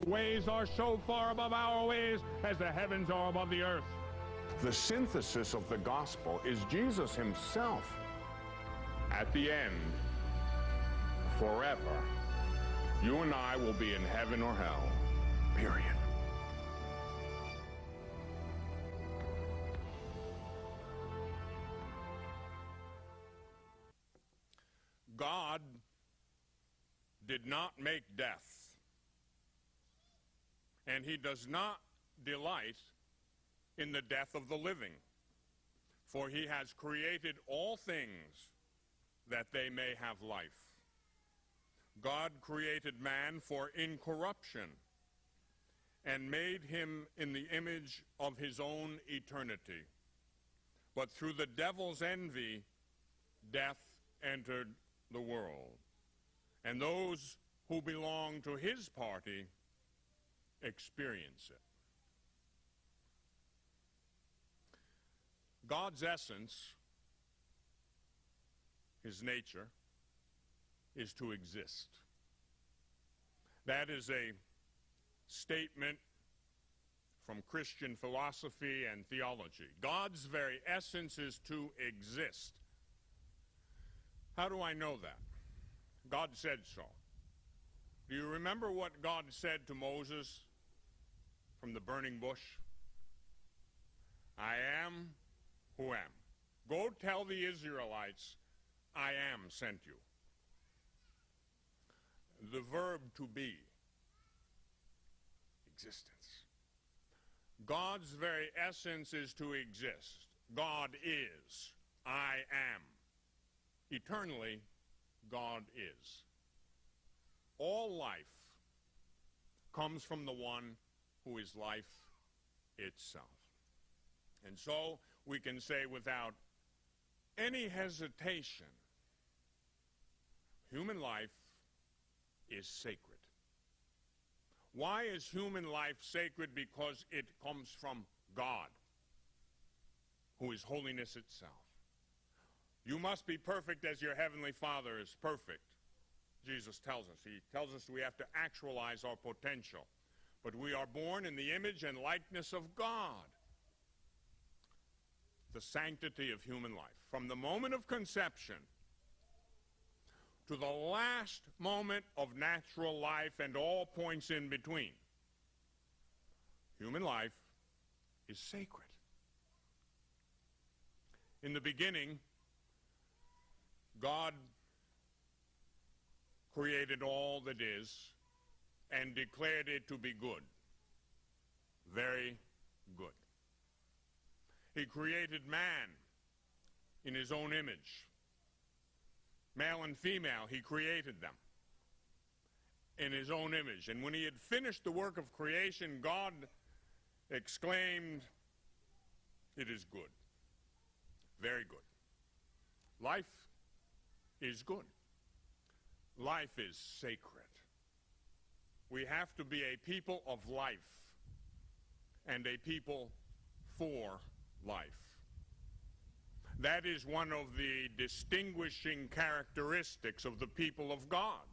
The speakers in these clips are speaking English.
ways are so far above our ways as the heavens are above the earth. The synthesis of the gospel is Jesus himself. At the end, forever, you and I will be in heaven or hell. Period. God did not make death, and he does not delight in the death of the living, for he has created all things that they may have life. God created man for incorruption and made him in the image of his own eternity. But through the devil's envy, death entered the world, and those who belong to his party experience it. God's essence, his nature, is to exist. That is a statement from Christian philosophy and theology. God's very essence is to exist. How do I know that? God said so. Do you remember what God said to Moses from the burning bush? I am who am. Go tell the Israelites, I am sent you. The verb to be, existence. God's very essence is to exist. God is. I am. Eternally, God is. All life comes from the one who is life itself. And so we can say without any hesitation, human life is sacred. Why is human life sacred? Because it comes from God, who is holiness itself. You must be perfect as your heavenly Father is perfect, Jesus tells us. He tells us we have to actualize our potential. But we are born in the image and likeness of God. The sanctity of human life. From the moment of conception to the last moment of natural life and all points in between, human life is sacred. In the beginning, God created all that is and declared it to be good. Very good. He created man in his own image. Male and female, he created them in his own image. And when he had finished the work of creation, God exclaimed, "It is good." Very good. Life is good. Life is sacred. We have to be a people of life and a people for life. That is one of the distinguishing characteristics of the people of God.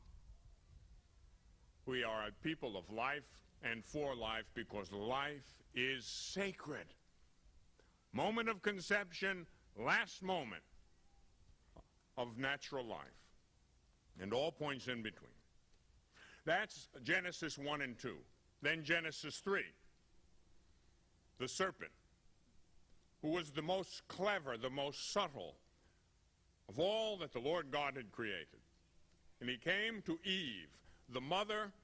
We are a people of life and for life because life is sacred. Moment of conception, last moment of natural life, and all points in between. That's Genesis 1 and 2. Then Genesis 3. The serpent, who was the most clever, the most subtle of all that the Lord God had created. And he came to Eve, the mother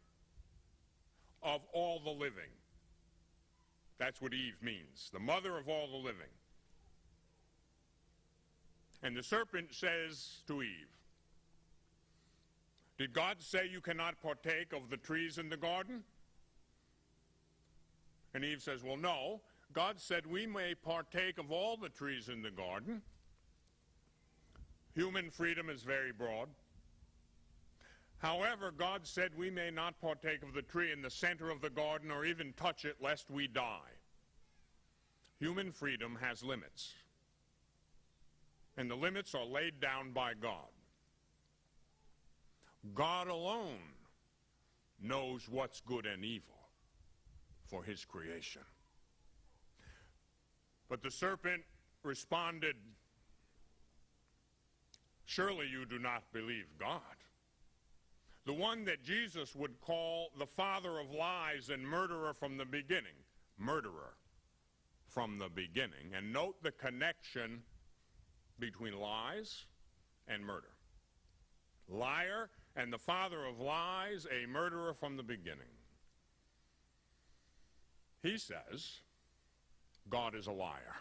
of all the living. That's what Eve means, the mother of all the living. And the serpent says to Eve, "Did God say you cannot partake of the trees in the garden?" And Eve says, "Well, no. God said we may partake of all the trees in the garden." Human freedom is very broad. However, God said we may not partake of the tree in the center of the garden or even touch it lest we die. Human freedom has limits. And the limits are laid down by God. God alone knows what's good and evil. for his creation. But the serpent responded, "Surely you do not believe God, the one that Jesus would call the father of lies and murderer from the beginning." Murderer from the beginning. And note the connection between lies and murder. Liar and the father of lies, a murderer from the beginning. He says God is a liar.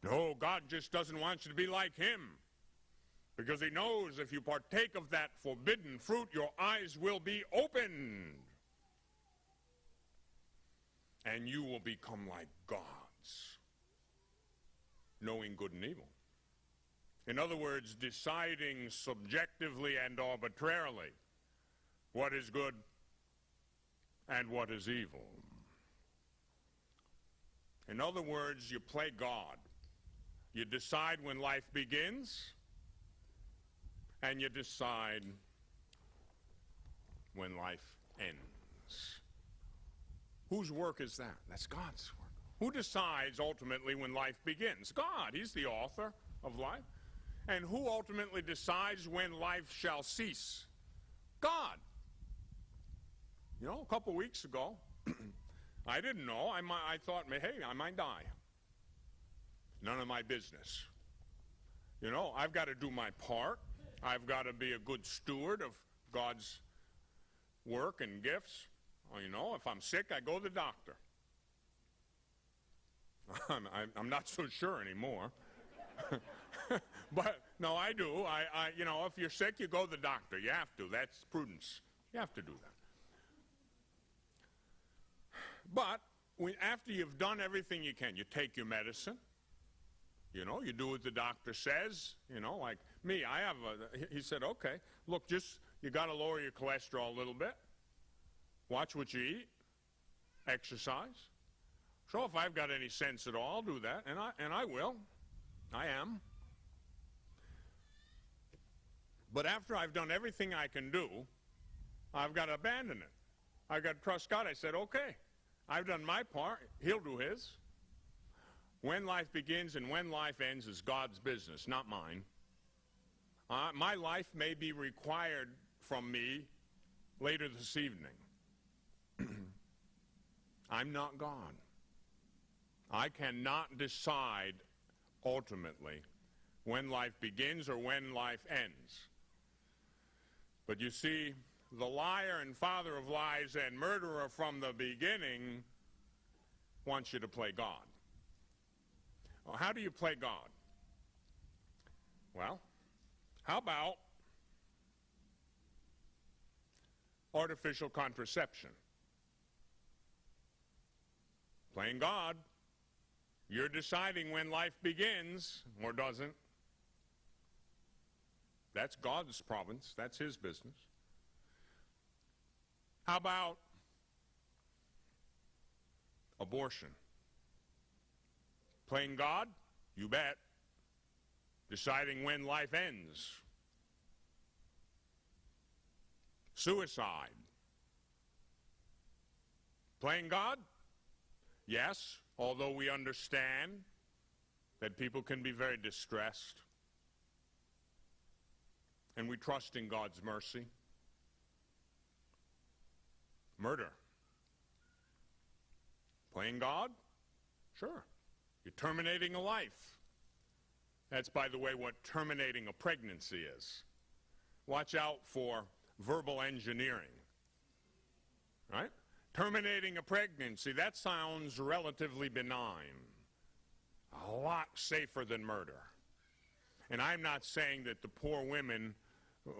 No, God just doesn't want you to be like him, because he knows if you partake of that forbidden fruit, your eyes will be opened, and you will become like gods, knowing good and evil. In other words, deciding subjectively and arbitrarily what is good and what is evil. In other words, you play God. You decide when life begins, and you decide when life ends. Whose work is that? That's God's work. Who decides ultimately when life begins? God. He's the author of life. And who ultimately decides when life shall cease? God. You know, a couple weeks ago, I didn't know. I thought, hey, I might die. None of my business. You know, I've got to do my part. I've got to be a good steward of God's work and gifts. Well, you know, if I'm sick, I go to the doctor. I'm not so sure anymore. But, no, I do. You know, if you're sick, you go to the doctor. You have to. That's prudence. You have to do that. But after you've done everything you can, you take your medicine. You know, you do what the doctor says. You know, like me, he said, okay, look, you got to lower your cholesterol a little bit. Watch what you eat. Exercise. So if I've got any sense at all, I'll do that, and I will. I am. But after I've done everything I can do, I've got to abandon it. I've got to trust God. I said, okay, I've done my part. He'll do his. When life begins and when life ends is God's business, not mine. My life may be required from me later this evening. I'm not God. I cannot decide ultimately when life begins or when life ends. But you see, the liar and father of lies and murderer from the beginning wants you to play God. Well, how do you play God? Well, how about artificial contraception? Playing God. You're deciding when life begins or doesn't. That's God's province. That's his business. How about abortion? Playing God? You bet. Deciding when life ends. Suicide. Playing God? Yes, although we understand that people can be very distressed. And we trust in God's mercy. Murder. Playing God? Sure. You're terminating a life. That's, by the way, what terminating a pregnancy is. Watch out for verbal engineering. Right? Terminating a pregnancy, that sounds relatively benign. A lot safer than murder. And I'm not saying that the poor women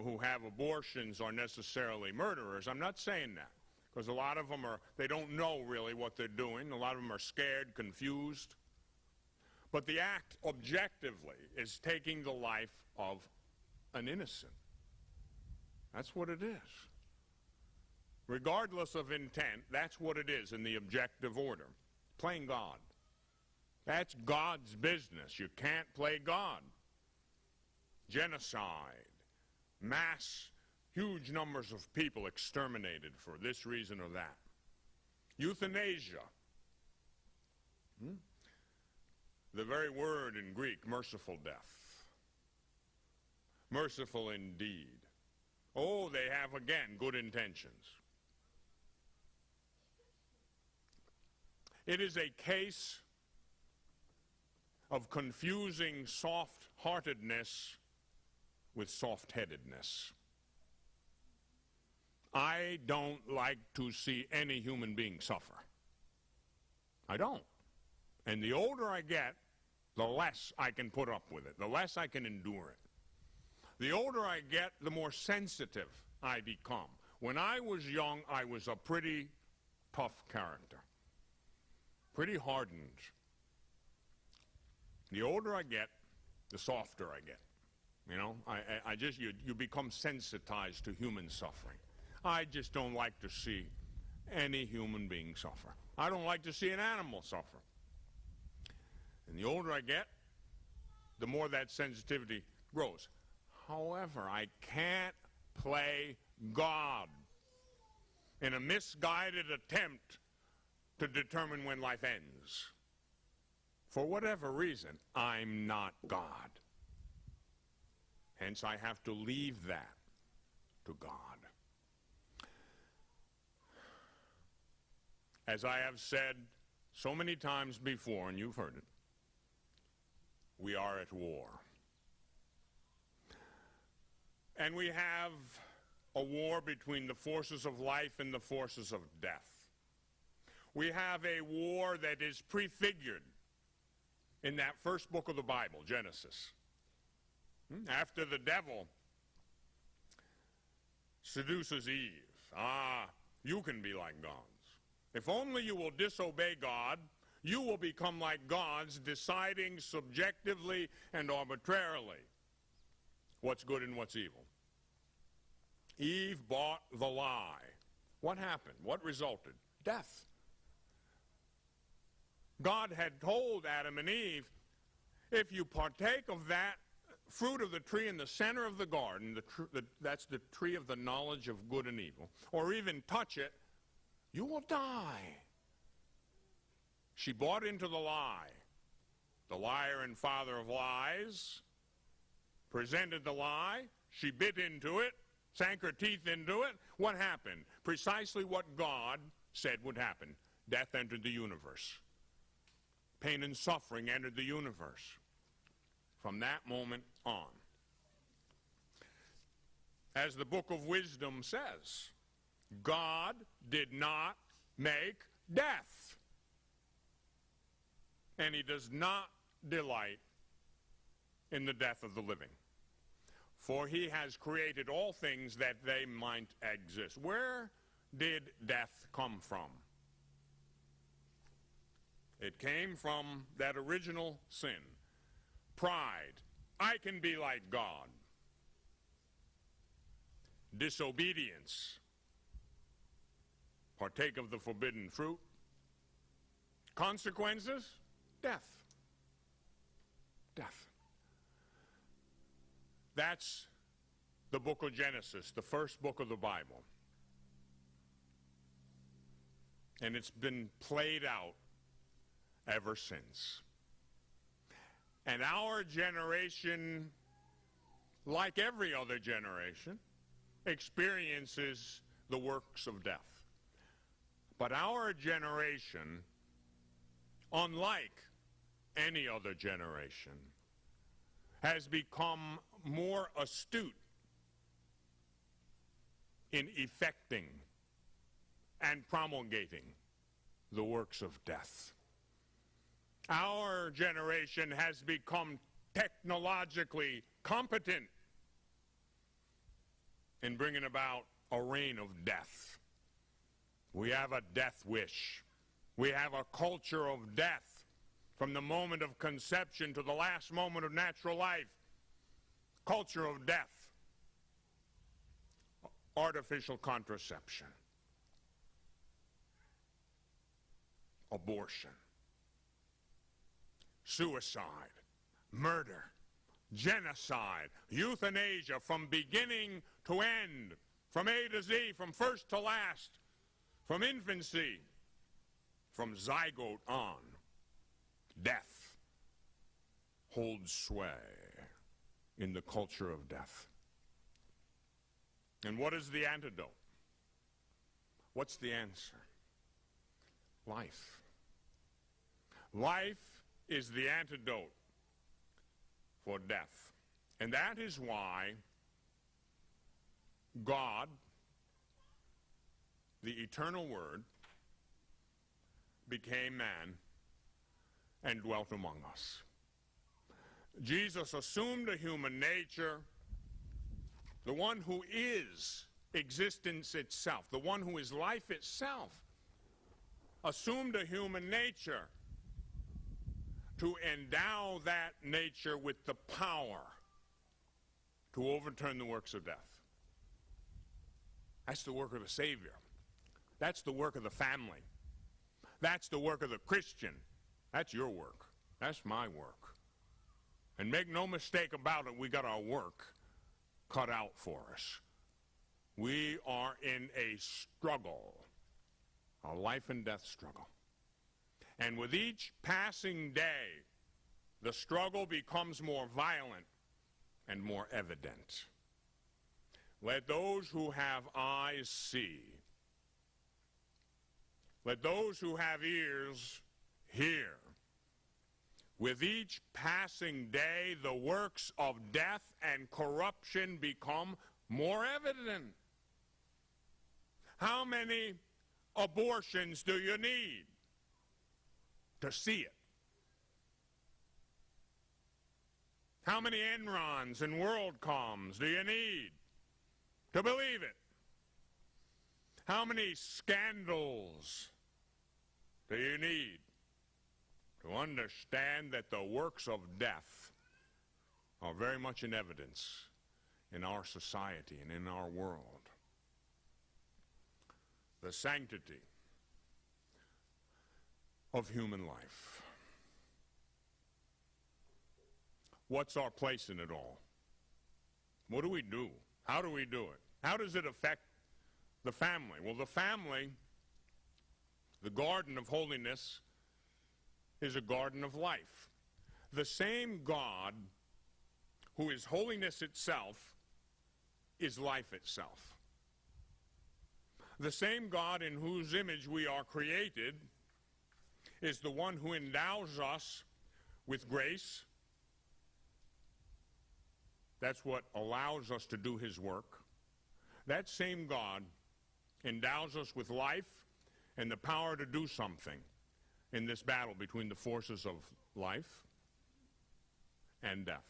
who have abortions are necessarily murderers. I'm not saying that. Because a lot of them they don't know really what they're doing. A lot of them are scared, confused. But the act objectively is taking the life of an innocent. That's what it is. Regardless of intent, that's what it is in the objective order. Playing God. That's God's business. You can't play God. Genocide. Mass, huge numbers of people exterminated for this reason or that. Euthanasia. The very word in Greek, merciful death. Merciful indeed. Oh, they have, again, good intentions. It is a case of confusing soft-heartedness with soft-headedness. I don't like to see any human being suffer. I don't. And the older I get, the less I can put up with it, the less I can endure it. The older I get, the more sensitive I become. When I was young, I was a pretty tough character, pretty hardened. The older I get, the softer I get. You know, you become sensitized to human suffering. I just don't like to see any human being suffer. I don't like to see an animal suffer. And the older I get, the more that sensitivity grows. However, I can't play God in a misguided attempt to determine when life ends. For whatever reason, I'm not God. Hence, I have to leave that to God. As I have said so many times before, and you've heard it, we are at war. And we have a war between the forces of life and the forces of death. We have a war that is prefigured in that first book of the Bible, Genesis. After the devil seduces Eve, you can be like gods. If only you will disobey God, you will become like gods, deciding subjectively and arbitrarily what's good and what's evil. Eve bought the lie. What happened? What resulted? Death. God had told Adam and Eve, if you partake of that fruit of the tree in the center of the garden, that's the tree of the knowledge of good and evil, or even touch it, you will die. She bought into the lie. The liar and father of lies presented the lie. She bit into it, sank her teeth into it. What happened? Precisely what God said would happen. Death entered the universe. Pain and suffering entered the universe. From that moment on. As the book of wisdom says, God did not make death. And he does not delight in the death of the living. For he has created all things that they might exist. Where did death come from? It came from that original sin. Pride. I can be like God. Disobedience. Partake of the forbidden fruit. Consequences? Death. Death. That's the book of Genesis, the first book of the Bible. And it's been played out ever since. And our generation, like every other generation, experiences the works of death. But our generation, unlike any other generation, has become more astute in effecting and promulgating the works of death. Our generation has become technologically competent in bringing about a reign of death. We have a death wish. We have a culture of death from the moment of conception to the last moment of natural life. Culture of death. Artificial contraception. Abortion. Suicide. Murder. Genocide. Euthanasia from beginning to end. From A to Z, from first to last. From infancy from zygote on, death holds sway in the culture of death. And what is the antidote? What's the answer? Life. Life is the antidote for death. And that is why God, the eternal Word, became man and dwelt among us. Jesus assumed a human nature, the one who is existence itself, the one who is life itself, assumed a human nature to endow that nature with the power to overturn the works of death. That's the work of the Savior. That's the work of the family. That's the work of the Christian. That's your work. That's my work. And make no mistake about it, we got our work cut out for us. We are in a struggle, a life and death struggle. And with each passing day, the struggle becomes more violent and more evident. Let those who have eyes see. Let those who have ears hear. With each passing day, the works of death and corruption become more evident. How many abortions do you need to see it? How many Enrons and WorldComs do you need to believe it? How many scandals do you need to understand that the works of death are very much in evidence in our society and in our world? The sanctity of human life. What's our place in it all? What do we do? How do we do it? How does it affect the family? Well, the family, the garden of holiness, is a garden of life. The same God who is holiness itself is life itself. The same God in whose image we are created is the one who endows us with grace. That's what allows us to do his work. That same God endows us with life and the power to do something in this battle between the forces of life and death.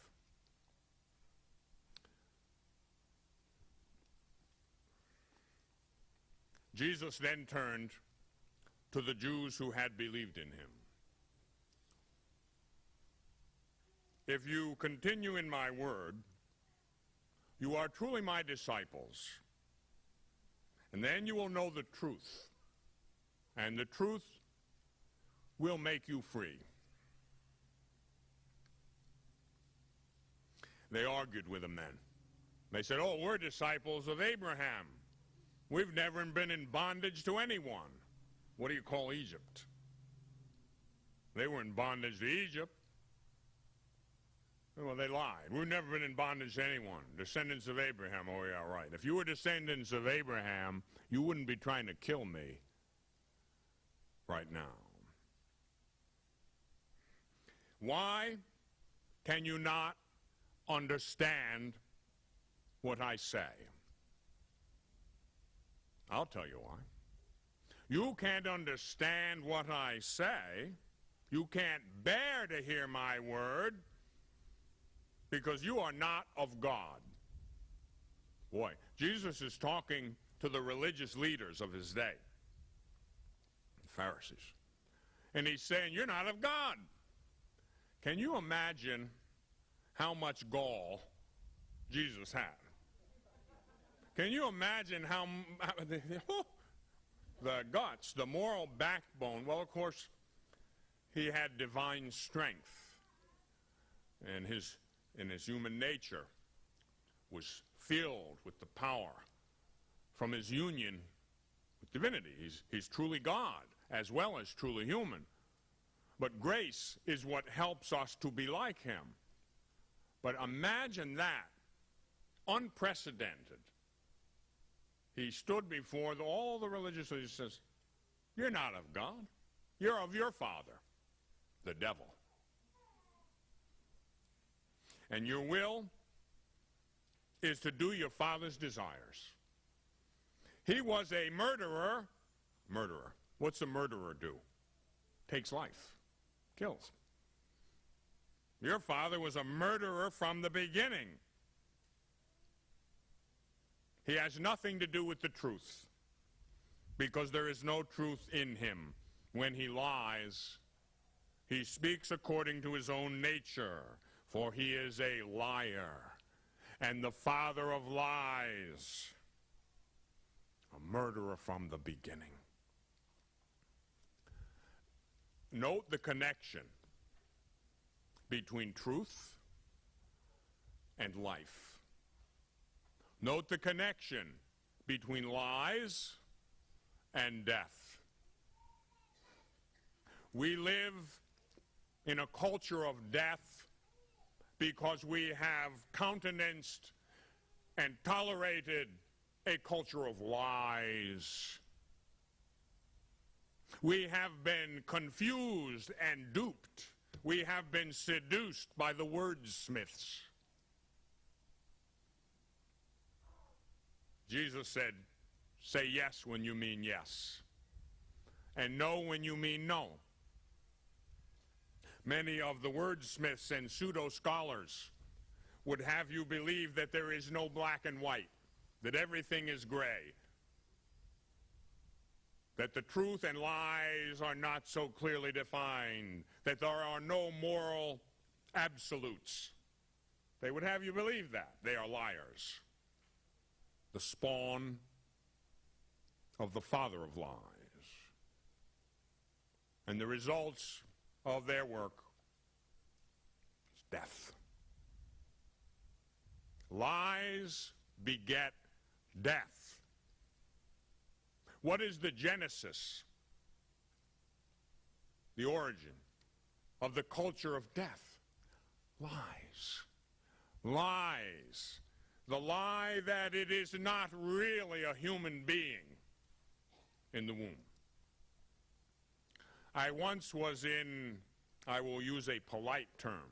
Jesus then turned to the Jews who had believed in him. If you continue in my word, you are truly my disciples, and then you will know the truth, and the truth will make you free. They argued with him then. They said, oh, we're disciples of Abraham. We've never been in bondage to anyone. What do you call Egypt? They were in bondage to Egypt. Well, they lied. We've never been in bondage to anyone. Descendants of Abraham. Oh, yeah, right. If you were descendants of Abraham, you wouldn't be trying to kill me right now. Why can you not understand what I say? I'll tell you why. You can't understand what I say. You can't bear to hear my word because you are not of God. Boy, Jesus is talking to the religious leaders of his day, the Pharisees. And he's saying, you're not of God. Can you imagine how much gall Jesus had? Can you imagine how the guts, the moral backbone? Well, of course, he had divine strength, and his human nature was filled with the power from his union with divinity. He's truly God, as well as truly human. But grace is what helps us to be like him. But imagine that, unprecedented. He stood before all the religious leaders and says, you're not of God. You're of your father, the devil. And your will is to do your father's desires. He was a murderer. Murderer. What's a murderer do? Takes life. Kills. Your father was a murderer from the beginning. He has nothing to do with the truth, because there is no truth in him. When he lies, he speaks according to his own nature, for he is a liar and the father of lies, a murderer from the beginning. Note the connection between truth and life. Note the connection between lies and death. We live in a culture of death because we have countenanced and tolerated a culture of lies. We have been confused and duped. We have been seduced by the wordsmiths. Jesus said, say yes when you mean yes, and no when you mean no. Many of the wordsmiths and pseudo-scholars would have you believe that there is no black and white, that everything is gray, that the truth and lies are not so clearly defined, that there are no moral absolutes. They would have you believe that. They are liars. The spawn of the father of lies. And the results of their work is death. Lies beget death. What is the genesis, the origin of the culture of death? Lies. Lies. The lie that it is not really a human being in the womb. I once was in, I will use a polite term,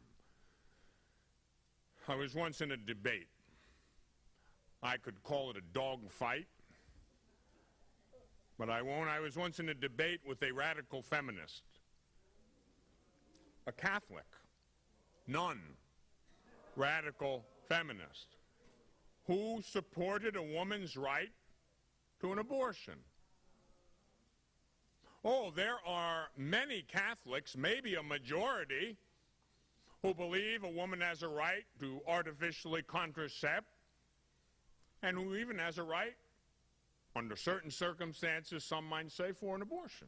I was once in a debate. I could call it a dog fight, but I won't. I was once in a debate with a radical feminist, a Catholic, nun, radical feminist, who supported a woman's right to an abortion. Oh, there are many Catholics, maybe a majority, who believe a woman has a right to artificially contracept, and who even has a right, under certain circumstances, some might say, for an abortion.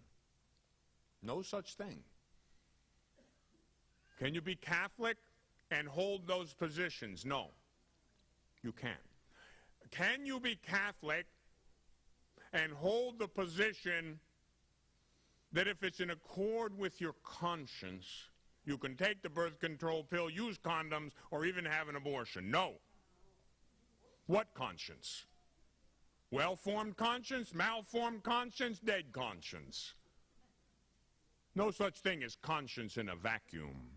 No such thing. Can you be Catholic and hold those positions? No, you can't. Can you be Catholic and hold the position that if it's in accord with your conscience, you can take the birth control pill, use condoms, or even have an abortion? No. What conscience? Well-formed conscience, malformed conscience, dead conscience. No such thing as conscience in a vacuum.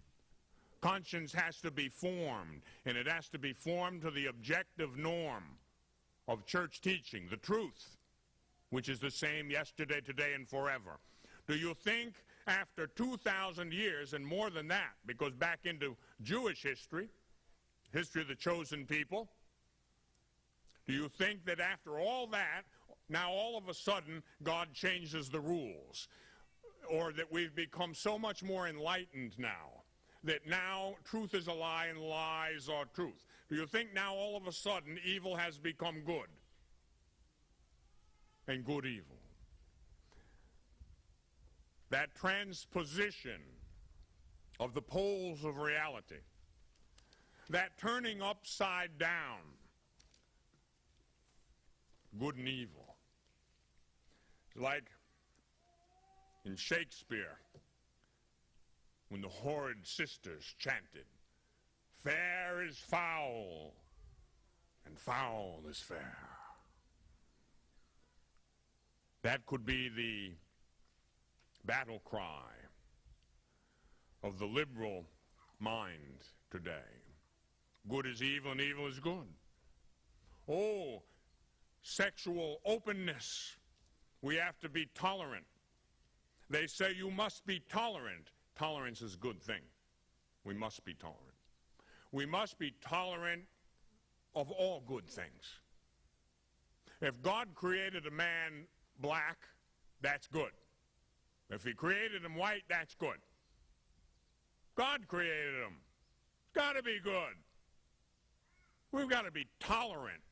Conscience has to be formed, and it has to be formed to the objective norm of church teaching, the truth, which is the same yesterday, today, and forever. Do you think after 2,000 years, and more than that, because back into Jewish history, history of the chosen people, do you think that after all that, now all of a sudden God changes the rules? Or that we've become so much more enlightened now, that now truth is a lie and lies are truth? Do you think now all of a sudden evil has become good and good evil? That transposition of the poles of reality, that turning upside down good and evil. Like in Shakespeare, when the horrid sisters chanted, "Fair is foul, and foul is fair." That could be the battle cry of the liberal mind today. Good is evil and evil is good. Oh, sexual openness. We have to be tolerant. They say you must be tolerant. Tolerance is a good thing. We must be tolerant. We must be tolerant of all good things. If God created a man black, that's good. If he created him white, that's good. God created him. It's got to be good. We've got to be tolerant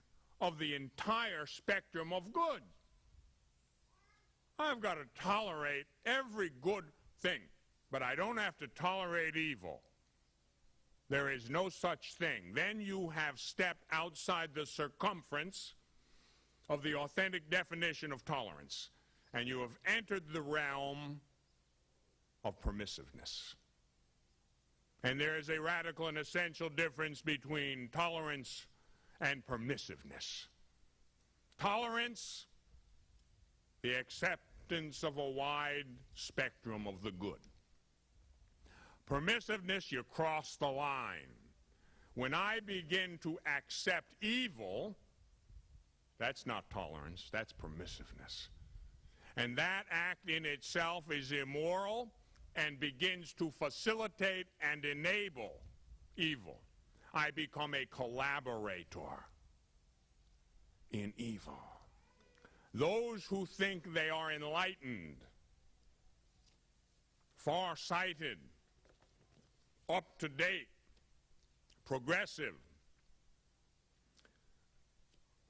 of the entire spectrum of good. I've got to tolerate every good thing, but I don't have to tolerate evil. There is no such thing. Then you have stepped outside the circumference of the authentic definition of tolerance, and you have entered the realm of permissiveness. And there is a radical and essential difference between tolerance and permissiveness. Tolerance, the acceptance of a wide spectrum of the good. Permissiveness, you cross the line. When I begin to accept evil, that's not tolerance, that's permissiveness. And that act in itself is immoral and begins to facilitate and enable evil. I become a collaborator in evil. Those who think they are enlightened, far-sighted, up-to-date, progressive,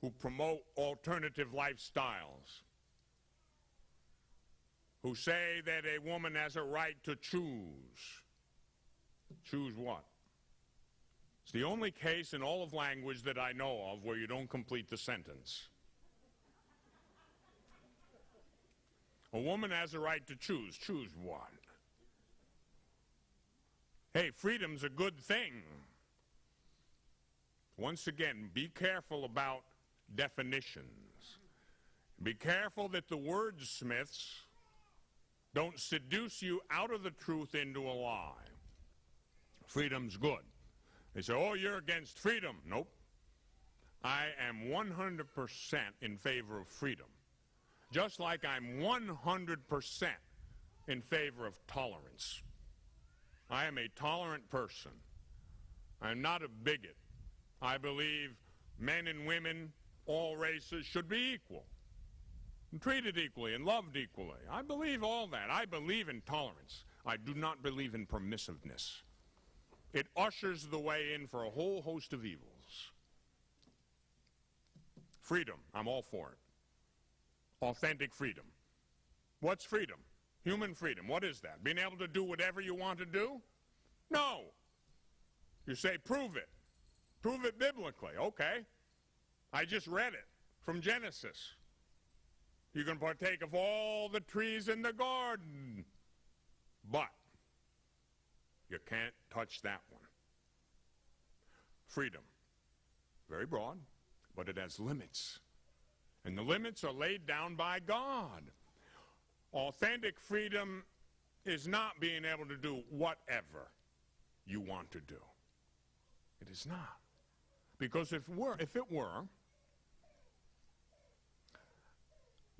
who promote alternative lifestyles, who say that a woman has a right to choose. Choose what? It's the only case in all of language that I know of where you don't complete the sentence. A woman has a right to choose. Choose what? Hey, freedom's a good thing. Once again, be careful about definitions. Be careful that the wordsmiths don't seduce you out of the truth into a lie. Freedom's good. They say, oh, you're against freedom. Nope. I am 100% in favor of freedom. Just like I'm 100% in favor of tolerance. I am a tolerant person. I'm not a bigot. I believe men and women, all races, should be equal. And treated equally and loved equally. I believe all that. I believe in tolerance. I do not believe in permissiveness. It ushers the way in for a whole host of evils. Freedom, I'm all for it. Authentic freedom. What's freedom? Human freedom. What is that? Being able to do whatever you want to do? No. You say, prove it. Prove it biblically. Okay. I just read it from Genesis. You can partake of all the trees in the garden, but you can't touch that one. Freedom. Very broad, but it has limits. And the limits are laid down by God. Authentic freedom is not being able to do whatever you want to do. It is not. Because if it were,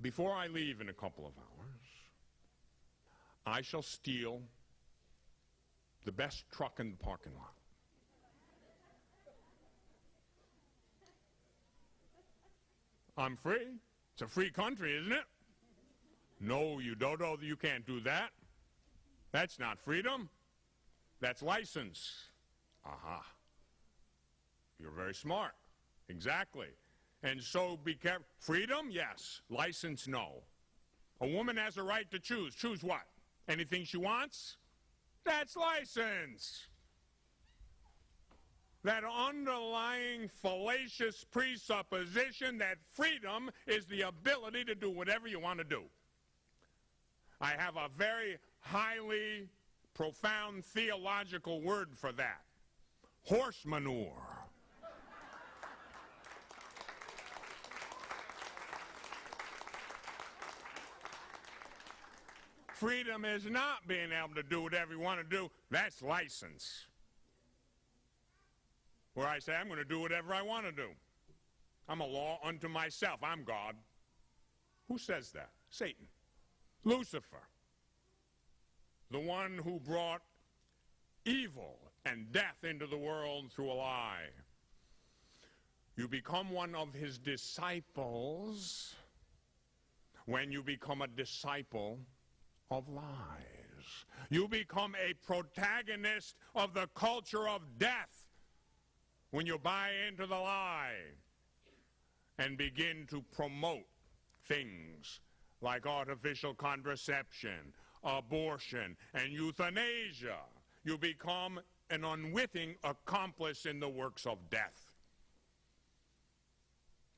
before I leave in a couple of hours, I shall steal the best truck in the parking lot. I'm free. It's a free country, isn't it? No, you dodo, you can't do that. That's not freedom. That's license. Aha. You're very smart. Exactly. And so be careful. Freedom? Yes. License? No. A woman has a right to choose. Choose what? Anything she wants? That's license. That underlying fallacious presupposition that freedom is the ability to do whatever you want to do. I have a very highly profound theological word for that. Horse manure. Freedom is not being able to do whatever you want to do. That's license. Where I say, I'm going to do whatever I want to do. I'm a law unto myself. I'm God. Who says that? Satan. Lucifer. The one who brought evil and death into the world through a lie. You become one of his disciples when you become a disciple of lies. You become a protagonist of the culture of death when you buy into the lie and begin to promote things like artificial contraception, abortion, and euthanasia. You become an unwitting accomplice in the works of death.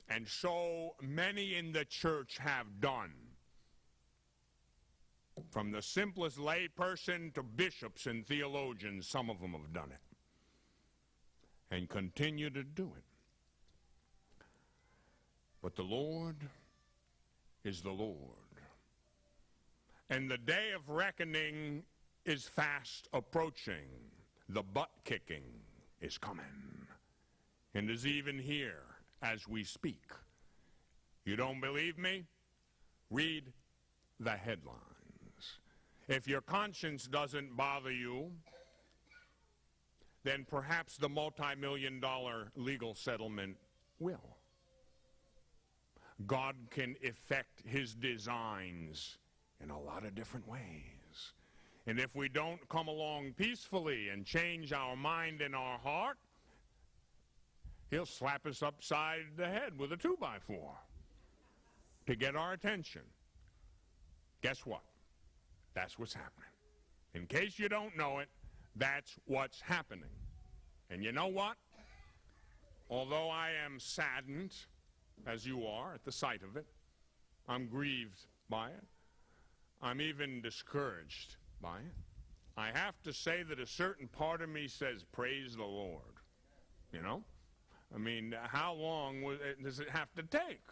And so many in the church have done. From the simplest lay person to bishops and theologians, some of them have done it. And continue to do it. But the Lord is the Lord. And the day of reckoning is fast approaching. The butt-kicking is coming. And is even here as we speak. You don't believe me? Read the headlines. If your conscience doesn't bother you, then perhaps the multi-million-dollar legal settlement will. God can effect his designs in a lot of different ways. And if we don't come along peacefully and change our mind and our heart, he'll slap us upside the head with a 2x4 to get our attention. Guess what? That's what's happening. In case you don't know it, that's what's happening. And you know what? Although I am saddened, as you are, at the sight of it, I'm grieved by it. I'm even discouraged by it. I have to say that a certain part of me says, praise the Lord. You know? I mean, how long does it have to take?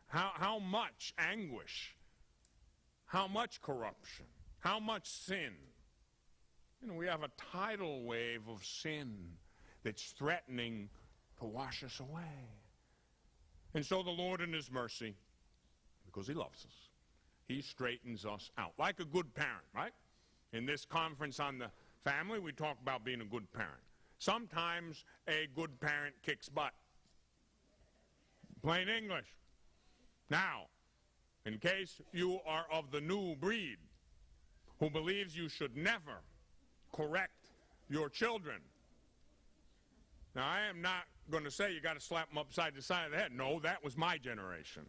How much anguish? How much corruption? How much sin? You know, we have a tidal wave of sin that's threatening to wash us away. And so the Lord in his mercy, because he loves us, he straightens us out. Like a good parent, right? In this conference on the family, we talk about being a good parent. Sometimes a good parent kicks butt. Plain English. Now, in case you are of the new breed who believes you should never correct your children. Now, I am not going to say you got to slap them upside the side of the head. No, that was my generation.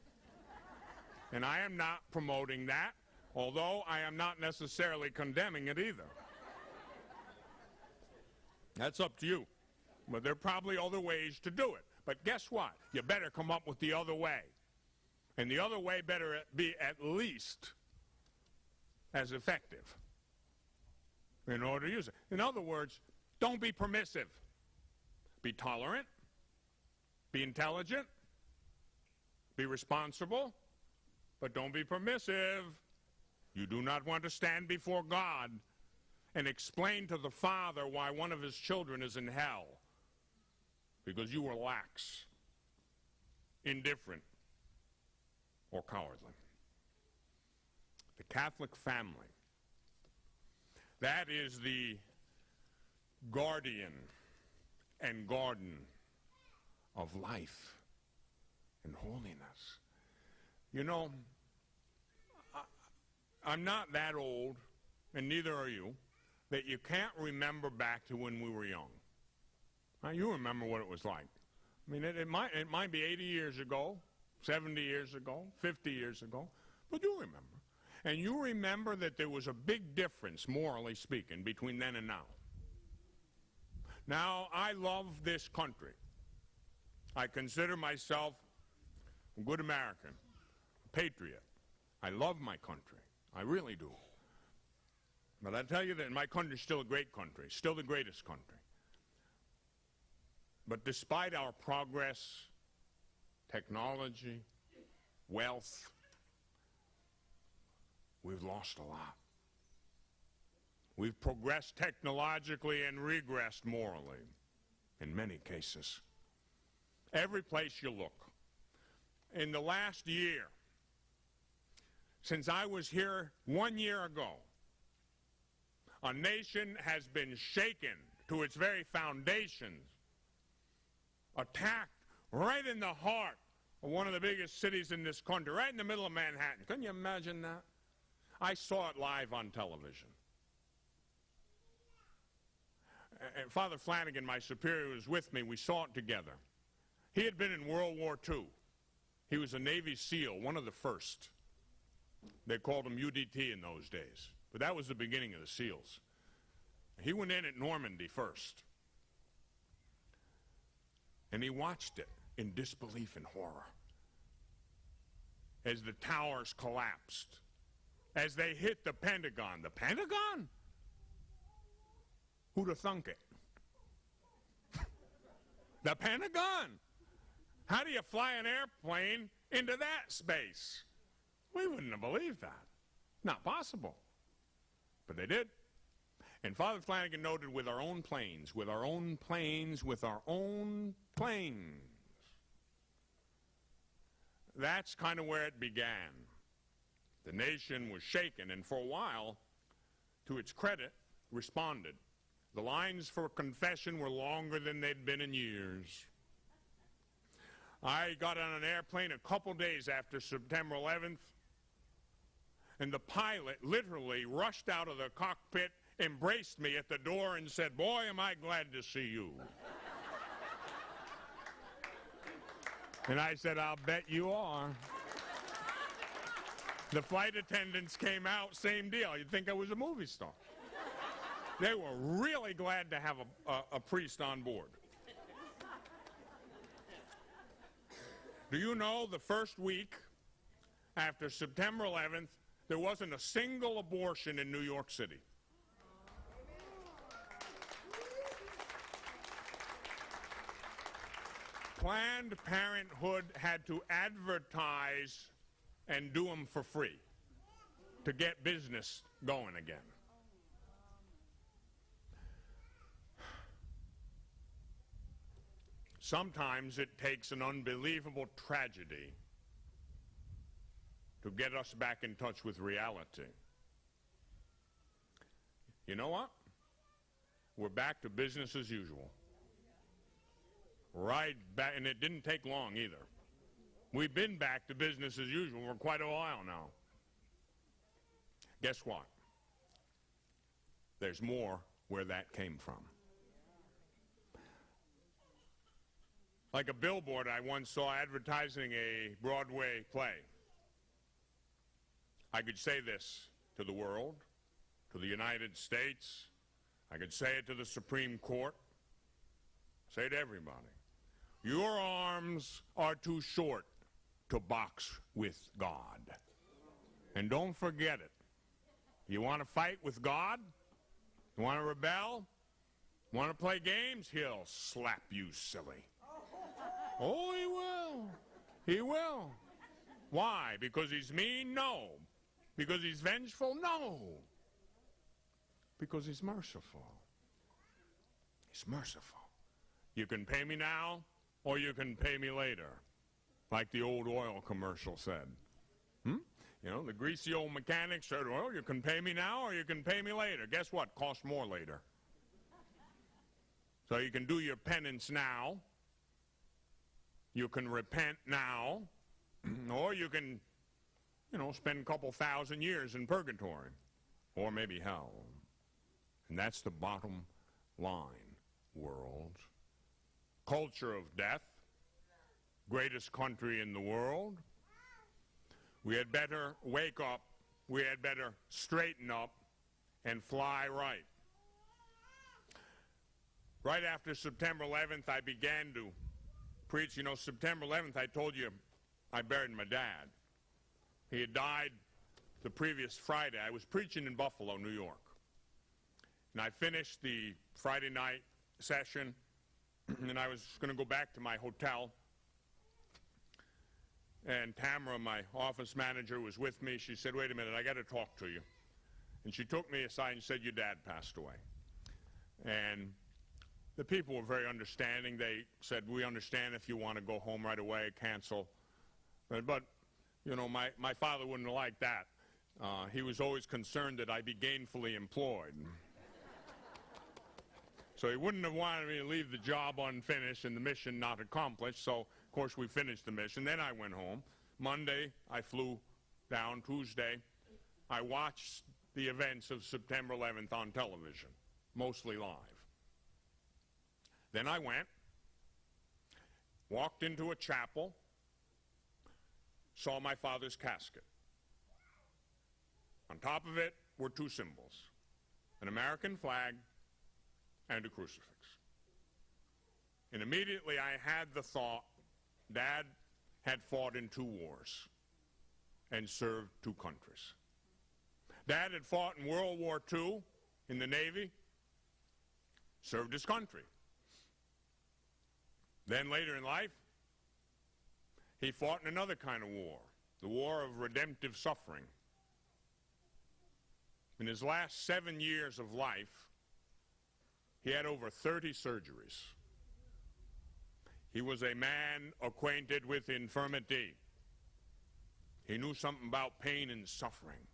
And I am not promoting that, although I am not necessarily condemning it either. That's up to you. But there are probably other ways to do it. But guess what? You better come up with the other way. And the other way better be at least as effective in order to use it. In other words, don't be permissive. Be tolerant. Be intelligent. Be responsible. But don't be permissive. You do not want to stand before God and explain to the Father why one of his children is in hell because you were lax, indifferent, or cowardly. The Catholic family, that is the guardian and garden of life and holiness. You know, I'm not that old, and neither are you, that you can't remember back to when we were young. Now, you remember what it was like. I mean, it might be 80 years ago, 70 years ago, 50 years ago, but you remember. And you remember that there was a big difference, morally speaking, between then and now. Now, I love this country. I consider myself a good American, a patriot. I love my country. I really do. But I tell you that my country is still a great country, still the greatest country. But despite our progress, technology, wealth, we've lost a lot. We've progressed technologically and regressed morally in many cases. Every place you look. In the last year, since I was here 1 year ago, a nation has been shaken to its very foundations, attacked right in the heart of one of the biggest cities in this country, right in the middle of Manhattan. Can you imagine that? I saw it live on television. And Father Flanagan, my superior, was with me. We saw it together. He had been in World War II. He was a Navy SEAL, one of the first. They called him UDT in those days. But that was the beginning of the SEALs. He went in at Normandy first. And he watched it in disbelief and horror as the towers collapsed, as they hit the Pentagon. The Pentagon? Who'd have thunk it? The Pentagon. How do you fly an airplane into that space? We wouldn't have believed that. Not possible. But they did. And Father Flanagan noted with our own planes, with our own planes, with our own planes. That's kind of where it began. The nation was shaken, and for a while, to its credit, responded. The lines for confession were longer than they'd been in years. I got on an airplane a couple days after September 11th, and the pilot literally rushed out of the cockpit, embraced me at the door, and said, "Boy, am I glad to see you." And I said, "I'll bet you are." The flight attendants came out, same deal. You'd think I was a movie star. They were really glad to have a priest on board. Do you know the first week after September 11th, there wasn't a single abortion in New York City? Planned Parenthood had to advertise and do them for free to get business going again. Sometimes it takes an unbelievable tragedy to get us back in touch with reality. You know what? We're back to business as usual. Right back, and it didn't take long either. We've been back to business as usual for quite a while now. Guess what? There's more where that came from. Like a billboard I once saw advertising a Broadway play. I could say this to the world, to the United States. I could say it to the Supreme Court. Say it to everybody. Your arms are too short to box with God. And don't forget it. You want to fight with God? You want to rebel? Want to play games? He'll slap you silly. Oh, he will. He will. Why? Because he's mean? No. Because he's vengeful? No. Because he's merciful. He's merciful. You can pay me now, or you can pay me later, like the old oil commercial said. You know, the greasy old mechanic said, well, you can pay me now, or you can pay me later. Guess what? Costs more later. So you can do your penance now. You can repent now, or you can, spend a couple thousand years in purgatory, or maybe hell. And that's the bottom line, world. Culture of death, greatest country in the world. We had better wake up, we had better straighten up, and fly right. Right after September 11th, I began to preach. September 11th, I told you I buried my dad. He had died the previous Friday. I was preaching in Buffalo, New York. And I finished the Friday night session, and I was going to go back to my hotel. And Tamara, my office manager, was with me. She said, "Wait a minute, I got to talk to you." And she took me aside and said, "Your dad passed away." And the people were very understanding. They said, "We understand if you want to go home right away, cancel." But you know, my father wouldn't have liked that. He was always concerned that I be gainfully employed. So he wouldn't have wanted me to leave the job unfinished and the mission not accomplished. So, of course, we finished the mission. Then I went home. Monday, I flew down. Tuesday, I watched the events of September 11th on television, mostly live. Then I went, walked into a chapel, saw my father's casket. On top of it were two symbols, an American flag and a crucifix. And immediately I had the thought, Dad had fought in 2 wars and served 2 countries. Dad had fought in World War II in the Navy, served his country. Then later in life, he fought in another kind of war, the war of redemptive suffering. In his last 7 years of life, he had over 30 surgeries. He was a man acquainted with infirmity. He knew something about pain and suffering.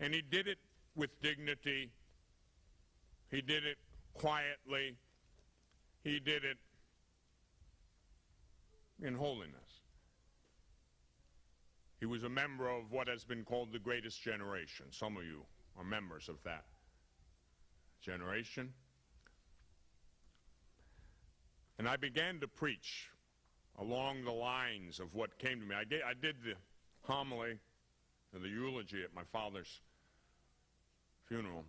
And he did it with dignity. He did it quietly. He did it in holiness. He was a member of what has been called the greatest generation. Some of you are members of that generation. And I began to preach along the lines of what came to me. I did the homily and the eulogy at my father's funeral,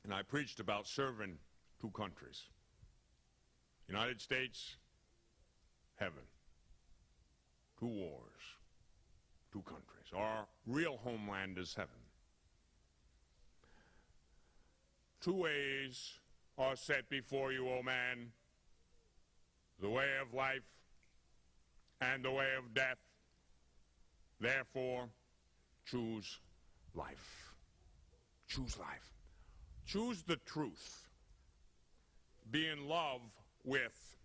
and I preached about serving 2 countries. United States, heaven. 2 wars, 2 countries. Our real homeland is heaven. 2 ways are set before you, O man, the way of life and the way of death. Therefore, choose life. Choose life. Choose the truth. Be in love with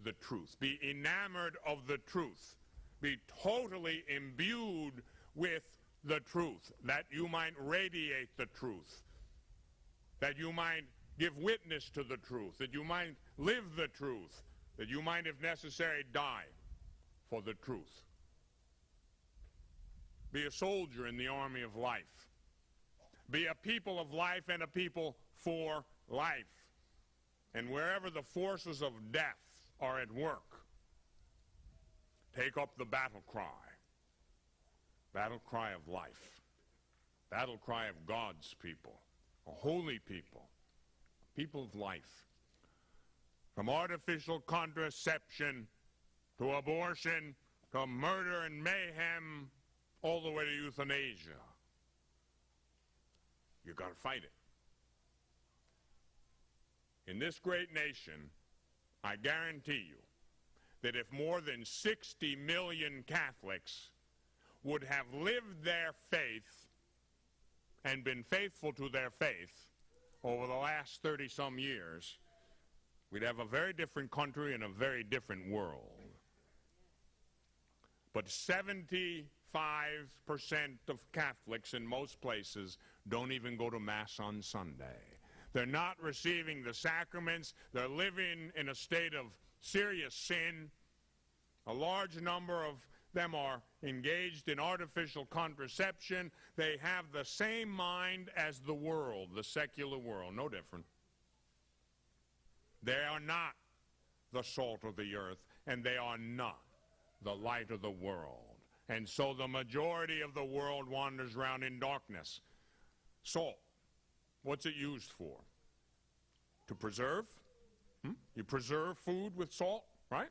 the truth. Be enamored of the truth. Be totally imbued with the truth, that you might radiate the truth, that you might give witness to the truth, that you might live the truth, that you might, if necessary, die for the truth. Be a soldier in the army of life. Be a people of life and a people for life. And wherever the forces of death are at work, take up the battle cry of life, battle cry of God's people, a holy people, a people of life. From artificial contraception to abortion to murder and mayhem, all the way to euthanasia. You got to fight it. In this great nation, I guarantee you that if more than 60 million Catholics would have lived their faith and been faithful to their faith over the last 30-some years, we'd have a very different country and a very different world. But 75% of Catholics in most places don't even go to Mass on Sunday. They're not receiving the sacraments. They're living in a state of serious sin. A large number of them are engaged in artificial contraception. They have the same mind as the world, the secular world, no different. They are not the salt of the earth, and they are not the light of the world. And so the majority of the world wanders around in darkness. Salt, what's it used for? To preserve? You preserve food with salt, right?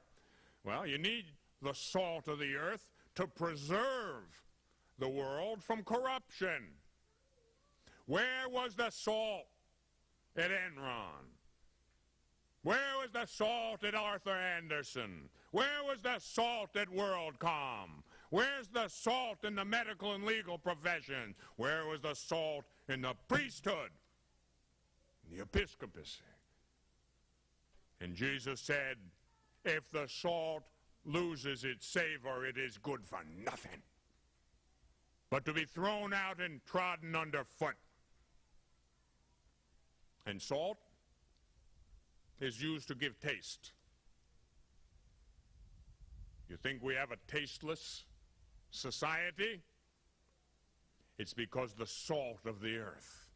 Well, you need the salt of the earth to preserve the world from corruption. Where was the salt at Enron? Where was the salt at Arthur Anderson? Where was the salt at WorldCom? Where's the salt in the medical and legal profession? Where was the salt in the priesthood, the episcopacy? And Jesus said, if the salt loses its savor, it is good for nothing, but to be thrown out and trodden underfoot. And salt is used to give taste. You think we have a tasteless society? It's because the salt of the earth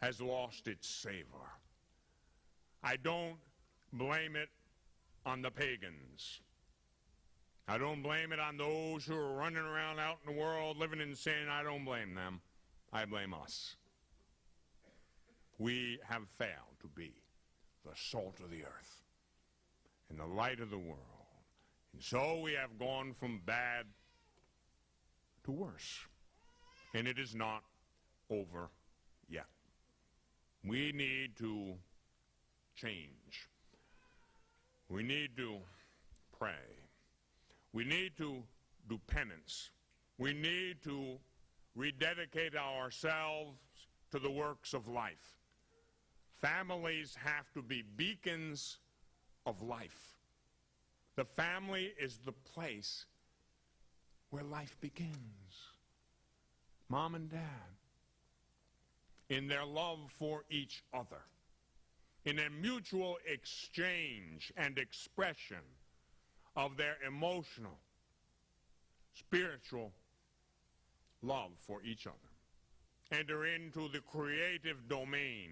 has lost its savor. I don't blame it on the pagans. I don't blame it on those who are running around out in the world living in sin. I don't blame them. I blame us. We have failed to be the salt of the earth and the light of the world. And so we have gone from bad to worse. And it is not over yet. We need to change. We need to pray. We need to do penance. We need to rededicate ourselves to the works of life. Families have to be beacons of life. The family is the place where life begins. Mom and dad, in their love for each other, in a mutual exchange and expression of their emotional, spiritual love for each other, enter into the creative domain,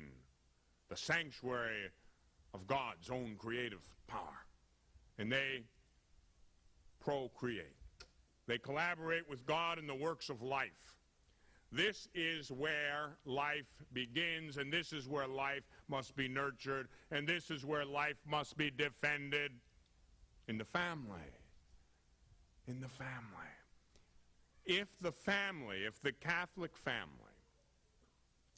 the sanctuary of God's own creative power. And they procreate. They collaborate with God in the works of life. This is where life begins, and this is where life must be nurtured, and this is where life must be defended. In the family. In the family. If the Catholic family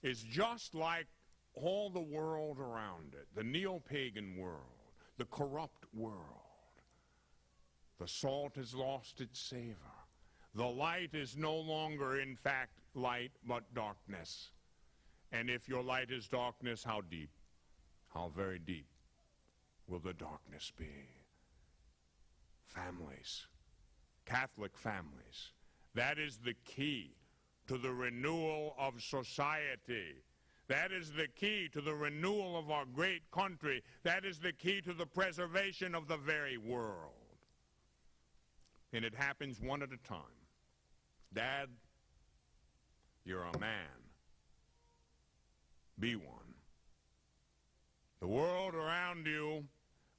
is just like all the world around it, the neo-pagan world, the corrupt world, the salt has lost its savor. The light is no longer, in fact, light, but darkness. And if your light is darkness, how deep, how very deep will the darkness be? Families, Catholic families, that is the key to the renewal of society. That is the key to the renewal of our great country. That is the key to the preservation of the very world. And it happens one at a time. Dad, you're a man. Be one. The world around you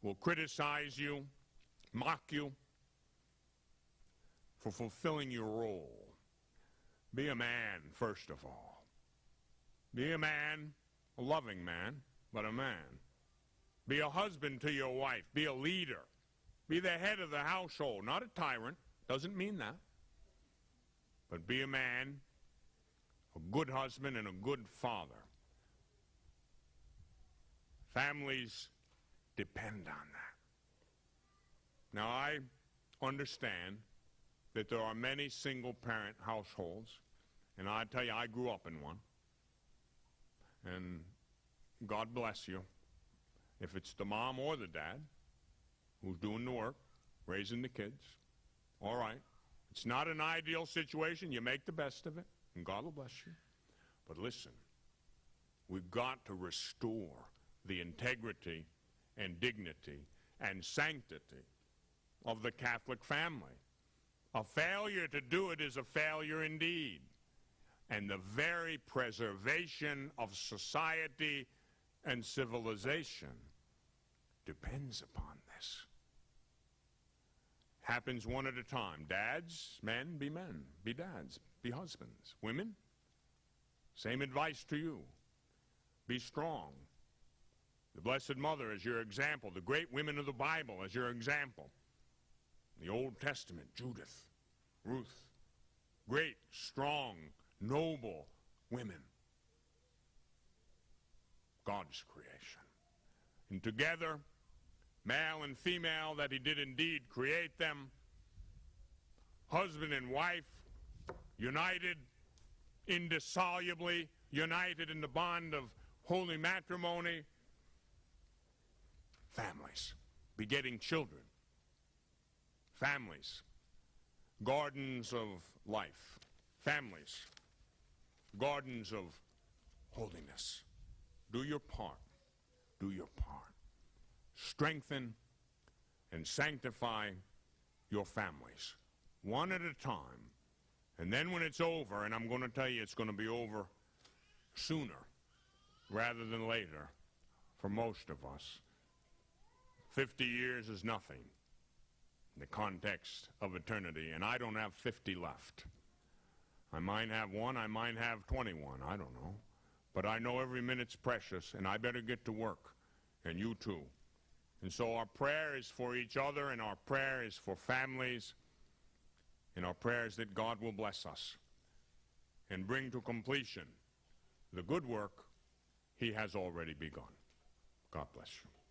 will criticize you, mock you for fulfilling your role. Be a man, first of all. Be a man, a loving man, but a man. Be a husband to your wife. Be a leader. Be the head of the household, not a tyrant. Doesn't mean that. But be a man, a good husband, and a good father. Families depend on that. Now, I understand that there are many single-parent households, and I tell you, I grew up in one. And God bless you. If it's the mom or the dad who's doing the work, raising the kids, all right. It's not an ideal situation. You make the best of it, and God will bless you. But listen, we've got to restore the integrity and dignity and sanctity of the Catholic family. A failure to do it is a failure indeed. And the very preservation of society and civilization depends upon this. Happens one at a time. Dads, men, be dads, be husbands. Women, same advice to you. Be strong. The Blessed Mother as your example. The great women of the Bible as your example. The Old Testament, Judith, Ruth, great, strong, noble women. God's creation. And together, male and female, that he did indeed create them, husband and wife, united, indissolubly united in the bond of holy matrimony, families, begetting children, families, gardens of life, families, gardens of holiness. Do your part. Do your part. Strengthen and sanctify your families, one at a time. And then when it's over, and I'm going to tell you it's going to be over sooner rather than later for most of us. 50 years is nothing in the context of eternity, and I don't have 50 left. I might have one, I might have 21, I don't know. But I know every minute's precious, and I better get to work, and you too. And so our prayer is for each other, and our prayer is for families, and our prayer is that God will bless us and bring to completion the good work he has already begun. God bless you.